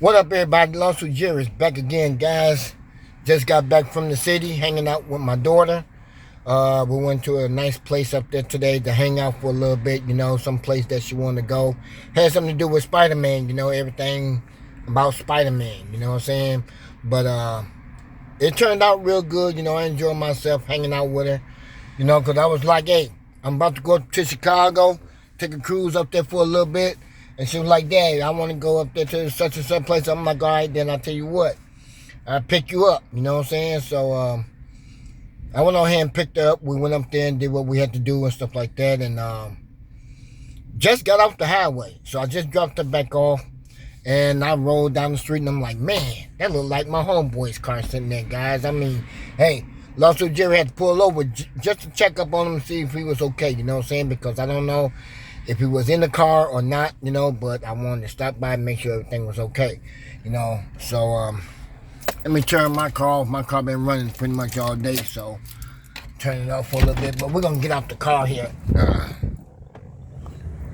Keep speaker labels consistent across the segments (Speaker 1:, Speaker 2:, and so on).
Speaker 1: What up, everybody? Lost with Jerry's back again, guys. Just got back from the city, hanging out with my daughter. We went to a nice place up there today to hang out for a little bit, some place that she wanted to go. Had something to do with Spider-Man, everything about Spider-Man, you know what I'm saying? But it turned out real good, I enjoyed myself hanging out with her, because I was like, hey, I'm about to go to Chicago, take a cruise up there for a little bit. And she was like, Dad, I want to go up there to such and such place. I'm like, all right, then I'll tell you what. I'll pick you up, you know what I'm saying? So I went on ahead and picked her up. We went up there and did what we had to do and stuff like that. And just got off the highway. So I just dropped her back off. And I rolled down the street and I'm like, man, that looked like my homeboy's car sitting there, guys. I mean, hey, Lost with Jerry had to pull over just to check up on him and see if he was okay, you know what I'm saying? Because I don't know if he was in the car or not, but I wanted to stop by and make sure everything was okay, So, let me turn my car off. My car been running pretty much all day, so turn it off for a little bit. But we're going to get out the car here.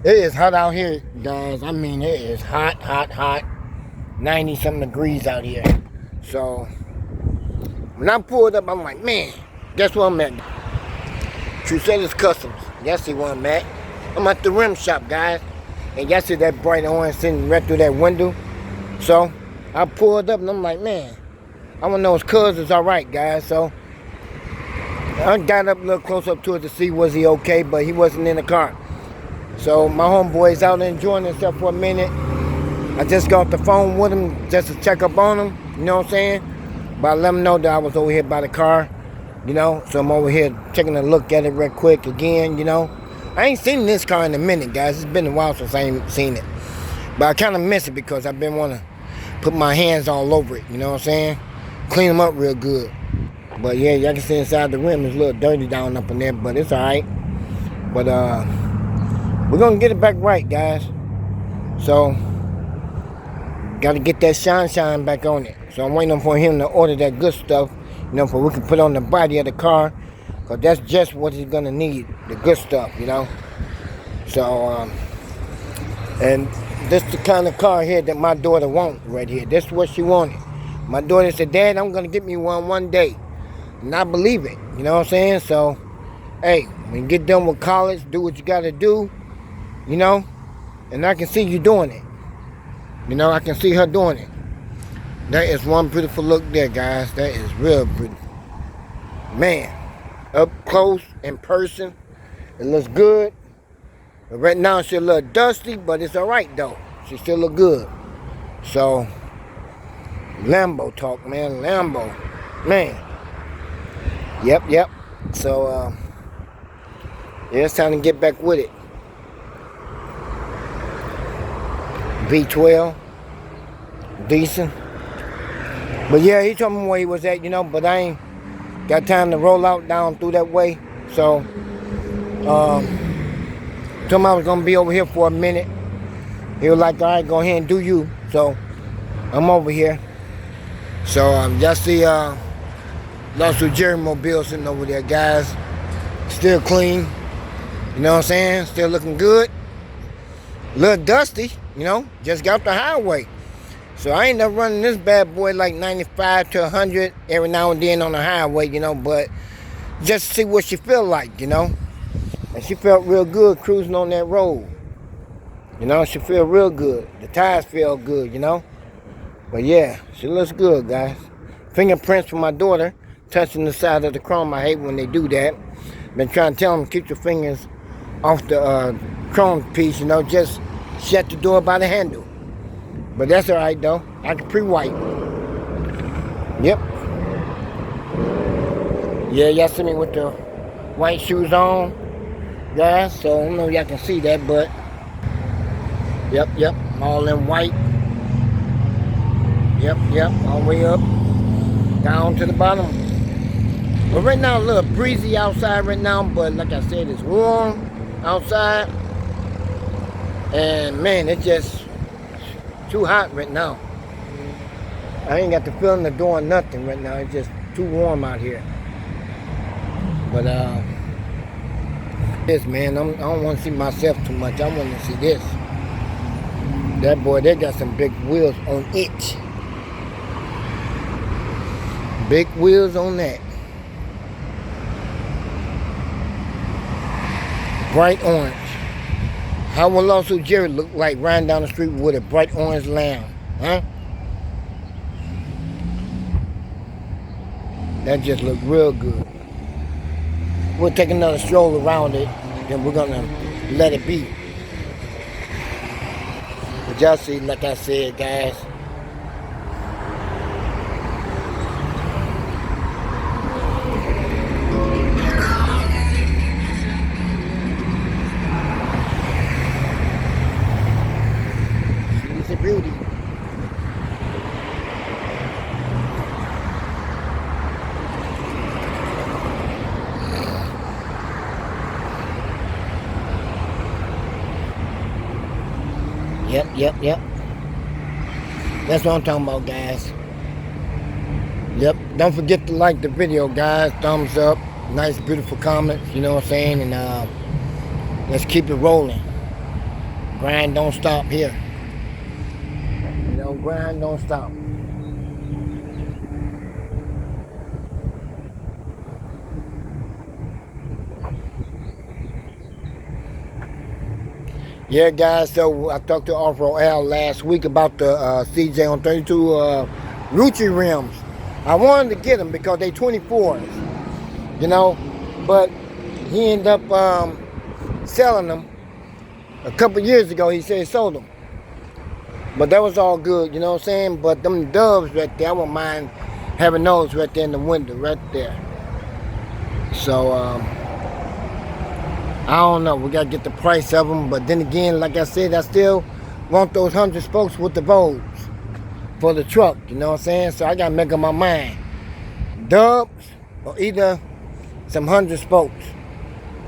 Speaker 1: It is hot out here, guys. I mean, it is hot, 90-something degrees out here. So, when I pulled up, I'm like, man, guess where I'm at? Trucella's Customs. That's where I'm at. I'm at the rim shop, guys. And y'all see that bright orange sitting right through that window. So, I pulled up and I'm like, man, I want to know his cousin's alright, guys. So, I got up a little close up to it to see was he okay, but he wasn't in the car. So, my homeboy's out there enjoying himself for a minute. I just got off the phone with him just to check up on him, you know what I'm saying? But I let him know that I was over here by the car, So, I'm over here taking a look at it real quick again, I ain't seen this car in a minute, guys. It's been a while since I ain't seen it. But I kind of miss it because I've been wanting to put my hands all over it, you know what I'm saying? Clean them up real good. But yeah, y'all can see inside the rim. It's a little dirty down up in there, but it's all right. But we're going to get it back right, guys. So, got to get that shine back on it. So I'm waiting for him to order that good stuff, for we can put on the body of the car. Because that's just what he's going to need, the good stuff, So, and this is the kind of car here that my daughter wants right here. This is what she wanted. My daughter said, Dad, I'm going to get me one day. And I believe it, you know what I'm saying? So, hey, when you get done with college, do what you got to do, And I can see you doing it. I can see her doing it. That is one beautiful look there, guys. That is real beautiful. Man. Up close, in person, it looks good. But right now, she's a little dusty, but it's all right, though. She still look good. So, Lambo talk, man. Lambo. Man. Yep. So, yeah, it's time to get back with it. V12. Decent. But, yeah, he told me where he was at, but I ain't got time to roll out down through that way. So, told him I was going to be over here for a minute. He was like, all right, go ahead and do you. So, I'm over here. So, y'all see Lost with Jerry Mobile sitting over there, guys. Still clean. You know what I'm saying? Still looking good. A little dusty, Just got off the highway. So I ain't never running this bad boy like 95 to 100 every now and then on the highway, but just to see what she feel like, And she felt real good cruising on that road. She feel real good. The tires feel good, But yeah, she looks good, guys. Fingerprints from my daughter touching the side of the chrome. I hate when they do that. Been trying to tell them keep your fingers off the chrome piece, just shut the door by the handle. But that's all right, though. I can pre-wipe. Yep. Yeah, y'all see me with the white shoes on, guys. So I don't know if y'all can see that, but yep. All in white. Yep. All the way up, down to the bottom. But right now, a little breezy outside right now. But like I said, it's warm outside. And man, it's just too hot right now. I ain't got the feeling of doing nothing right now. It's just too warm out here. But this, man, I don't want to see myself too much. I want to see this. That boy, they got some big wheels on it. Big wheels on that. Bright orange. How will Lawsuit Jerry look like riding down the street with a bright orange lamb? Huh? That just looked real good. We'll take another stroll around it, then we're gonna let it be. But y'all see, like I said, guys, she's a beauty. Yep. That's what I'm talking about, guys. Yep. Don't forget to like the video, guys. Thumbs up. Nice, beautiful comments. You know what I'm saying? And let's keep it rolling. Grind don't stop here. You know, grind don't stop. Yeah, guys, so I talked to Off-Road Al last week about the CJ on 32 Rucci rims. I wanted to get them because they 24s, you know, but he ended up selling them a couple years ago. He said he sold them. But that was all good, you know what I'm saying? But them doves right there, I wouldn't mind having those right there in the window, right there. So, I don't know. We got to get the price of them. But then again, like I said, I still want those 100 spokes with the bolts for the truck. You know what I'm saying? So I got to make up my mind. Dubs or either some 100 spokes.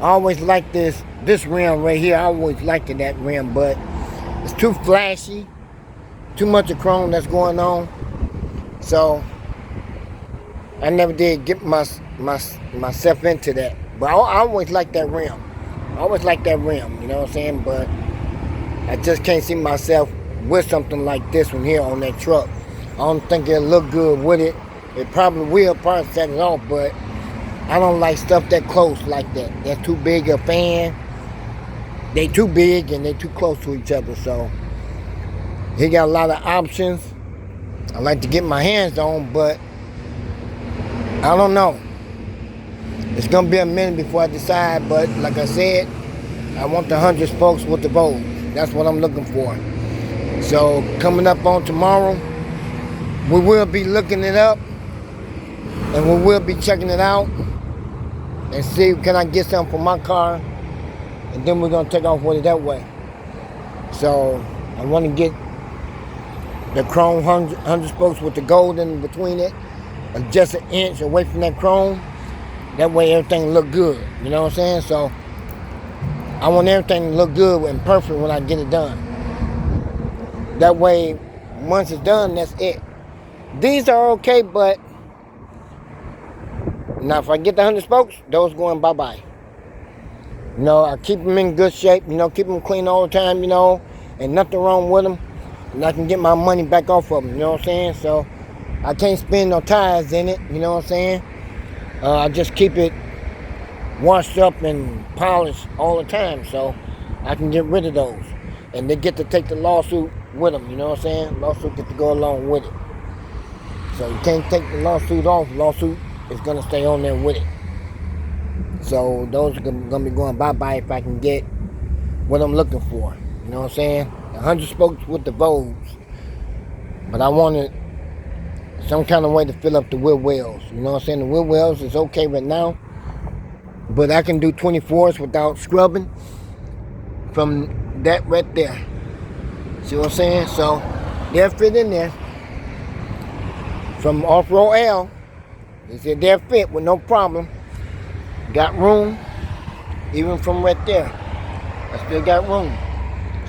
Speaker 1: I always like this rim right here. I always liked that rim, but it's too flashy. Too much of chrome that's going on. So I never did get myself into that. But I always liked that rim. I always like that rim, you know what I'm saying? But I just can't see myself with something like this one here on that truck. I don't think it'll look good with it. It probably will, probably set it off, but I don't like stuff that close like that. That's too big a fan. They too big and they too close to each other. So he got a lot of options I like to get my hands on, but I don't know. It's going to be a minute before I decide, but like I said, I want the 100 spokes with the bolts. That's what I'm looking for. So coming up on tomorrow, we will be looking it up, and we will be checking it out and see, can I get something for my car, and then we're going to take off with it that way. So I want to get the chrome 100 spokes with the gold in between it, just an inch away from that chrome. That way everything look good, you know what I'm saying? So I want everything to look good and perfect when I get it done. That way, once it's done, that's it. These are okay, but now if I get the 100 spokes, those going bye-bye. You know, I keep them in good shape, you know, keep them clean all the time, you know, and nothing wrong with them. And I can get my money back off of them, you know what I'm saying? So I can't spend no tires in it, you know what I'm saying? I just keep it washed up and polished all the time, so I can get rid of those. And they get to take the lawsuit with them, you know what I'm saying? Lawsuit get to go along with it. So you can't take the lawsuit off. Lawsuit is going to stay on there with it. So those are going to be going bye-bye if I can get what I'm looking for. You know what I'm saying? 100 spokes with the Vogues. But I wanted some kind of way to fill up the wheel wells. You know what I'm saying? The wheel wells is okay right now. But I can do 24s without scrubbing from that right there. See what I'm saying? So they'll fit in there. From Off-Road L, they said they'll fit with no problem. Got room, even from right there. I still got room.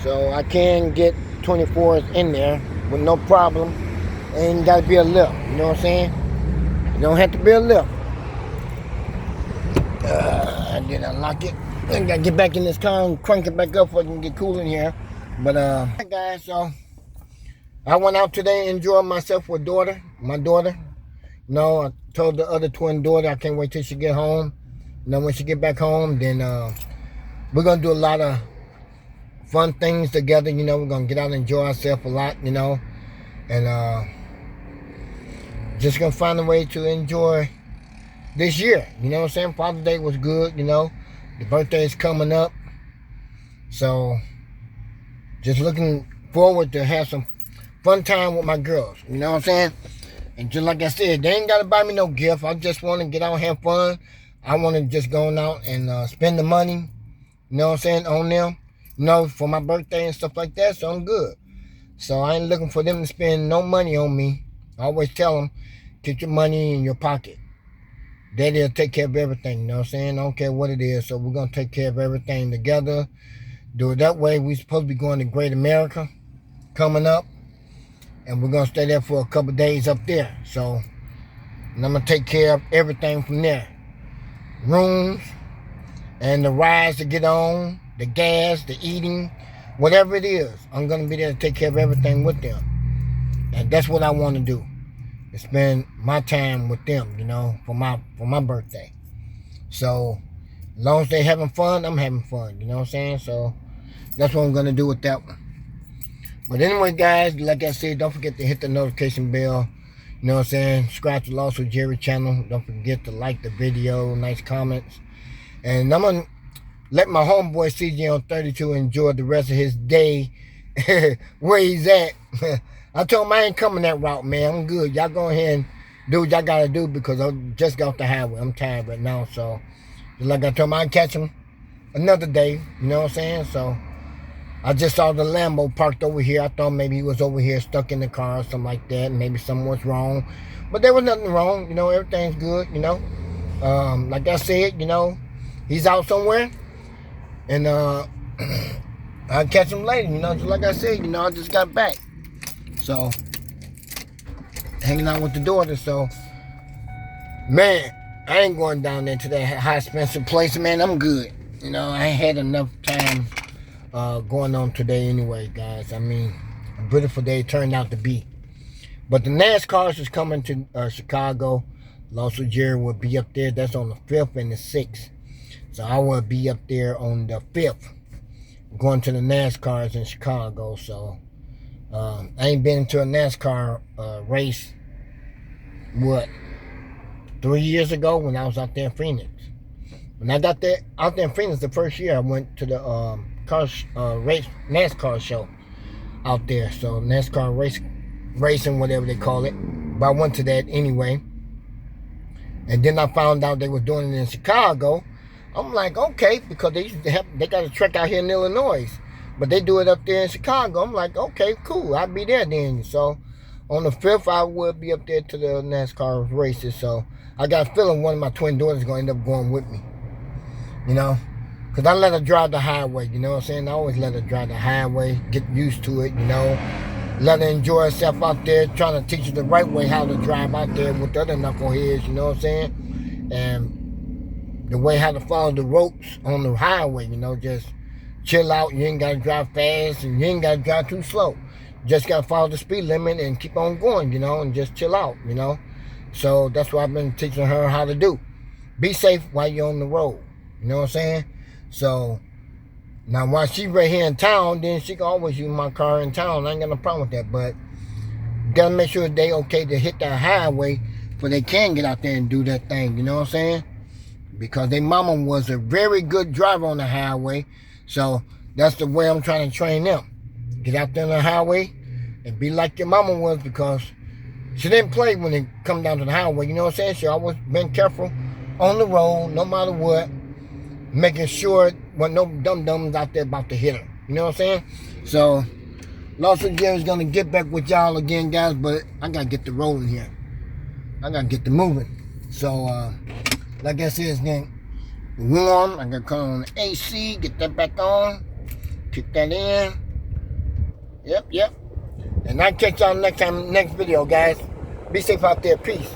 Speaker 1: So I can get 24s in there with no problem. Ain't got to be a lift, you know what I'm saying? You don't have to be a lift. I did unlock it. I got to get back in this car and crank it back up so I can get cool in here. But hey guys, so I went out today, enjoyed myself with my daughter. You know, I told the other twin daughter I can't wait till she get home. You know, when she get back home, then we're gonna do a lot of fun things together. You know, we're gonna get out and enjoy ourselves a lot. You know, and just gonna find a way to enjoy this year. You know what I'm saying? Father's Day was good. You know, the birthday is coming up, so just looking forward to have some fun time with my girls. You know what I'm saying? And just like I said, they ain't got to buy me no gift. I just want to get out and have fun. I want to just go out and spend the money, you know what I'm saying, on them, you know, for my birthday and stuff like that. So I'm good. So I ain't looking for them to spend no money on me. I always tell them, keep your money in your pocket. Daddy'll take care of everything, you know what I'm saying? I don't care what it is. So we're going to take care of everything together. Do it that way. We're supposed to be going to Great America coming up. And we're going to stay there for a couple days up there. So, and I'm going to take care of everything from there. Rooms, and the rides to get on, the gas, the eating, whatever it is. I'm going to be there to take care of everything with them. And that's what I want to do. Is spend my time with them, you know, for my birthday. So, as long as they having fun, I'm having fun. You know what I'm saying? So, that's what I'm going to do with that one. But anyway, guys, like I said, don't forget to hit the notification bell. You know what I'm saying? Subscribe to Lost with Jerry channel. Don't forget to like the video, nice comments. And I'm going to let my homeboy CJ on 32 enjoy the rest of his day where he's at. I told him I ain't coming that route, man. I'm good. Y'all go ahead and do what y'all got to do because I just got off the highway. I'm tired right now. So, just like I told him, I'd catch him another day. You know what I'm saying? So, I just saw the Lambo parked over here. I thought maybe he was over here stuck in the car or something like that. Maybe something was wrong. But there was nothing wrong. You know, everything's good, you know. Like I said, you know, he's out somewhere. And I'll catch him later, you know. Just like I said, you know, I just got back. So, hanging out with the daughter. So, man, I ain't going down there to that high expensive place, man. I'm good. You know, I ain't had enough time going on today anyway, guys. I mean, a beautiful day turned out to be. But the NASCARs is coming to Chicago. Lost with Jerry will be up there. That's on the 5th and the 6th. So I will be up there on the 5th, going to the NASCARs in Chicago. So I ain't been to a NASCAR race, 3 years ago when I was out there in Phoenix. When I got there out there in Phoenix the first year, I went to the NASCAR show out there. So NASCAR racing, whatever they call it. But I went to that anyway. And then I found out they were doing it in Chicago. I'm like, okay, because they got a track out here in Illinois. But they do it up there in Chicago. I'm like, okay, cool. I'll be there then. So on the 5th, I will be up there to the NASCAR races. So I got a feeling one of my twin daughters is going to end up going with me. You know? Because I let her drive the highway, you know what I'm saying? I always let her drive the highway, get used to it, you know. Let her enjoy herself out there, trying to teach her the right way how to drive out there with the other knuckleheads, you know what I'm saying? And the way how to follow the ropes on the highway, you know, just chill out. You ain't got to drive fast and you ain't got to drive too slow. You just got to follow the speed limit and keep on going, you know, and just chill out, you know. So that's what I've been teaching her how to do. Be safe while you're on the road, you know what I'm saying? So, now while she right here in town, then she can always use my car in town. I ain't got no problem with that. But, gotta make sure they okay to hit that highway so they can get out there and do that thing. You know what I'm saying? Because their mama was a very good driver on the highway. So, that's the way I'm trying to train them. Get out there on the highway and be like your mama was, because she didn't play when it come down to the highway. You know what I'm saying? She always been careful on the road, no matter what. Making sure when no dum-dums out there about to hit her. You know what I'm saying? So, Lost with Jerry's going to get back with y'all again, guys, but I got to get the rolling here. I got to get the moving. So, like I said, again, warm. I got to cut on the AC, get that back on, kick that in. Yep. And I'll catch y'all next time, next video, guys. Be safe out there. Peace.